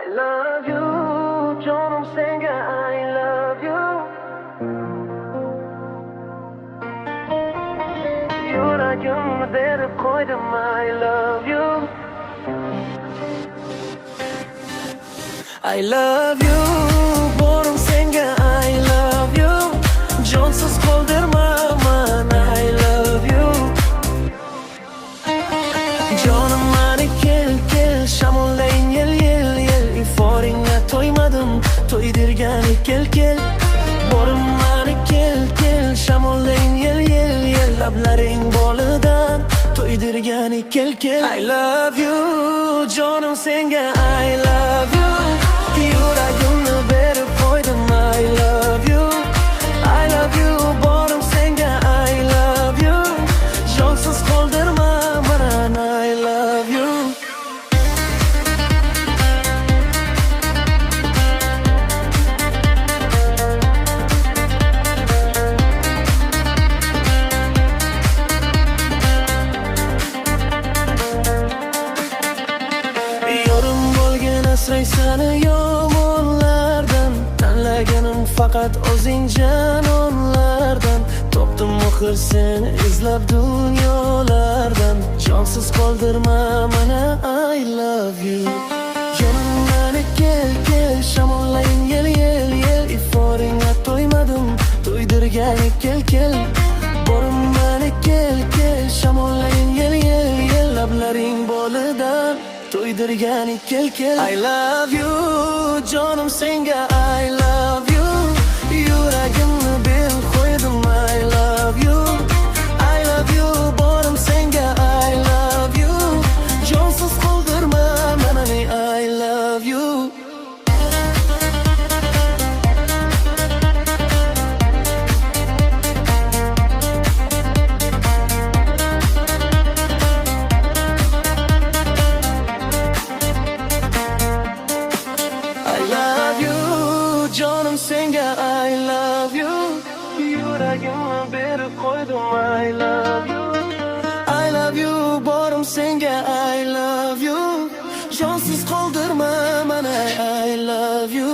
I love you, canım senga I love you. Yuragimni berib qo'ydim I love you. I love you, borim senga I love you. Jonsiz qoldirmaman I love you. Jonim mani kel shamollayin yel iforingga to'ymadim, to'ydirgani kel borim mani kel shamollayin yel lablaring bolidan to'ydirgani kel I love you, jonim senga I love you. Yuragimni berib qo'ydim I love you. I love you, borim senga I love you. Jonsiz qoldirma mani I love you. Yorim bo'lgan asray seni yomonlardan, tanlaganim faqat o'zing janonlardan. Topdim muhr seni izlab dunyolardan, jonsiz qoldirma mani I love you. Yonimga kel shamollayin yel iforingga to'ymadim, to'ydirgani kel borim mani kel shamollayin yel lablaring bolidan to'ydirgani kel I love you, jonim senga I love you. Yuragimni berib qo'ydim I love you. I love you, borim senga I love you. Jonsiz qoldirma mani I love you. I love you, jonim senga I love you. Yuragimni berib qo'ydim I love you. I love you, borim senga I love you. Jonsiz qoldirma mani I love you.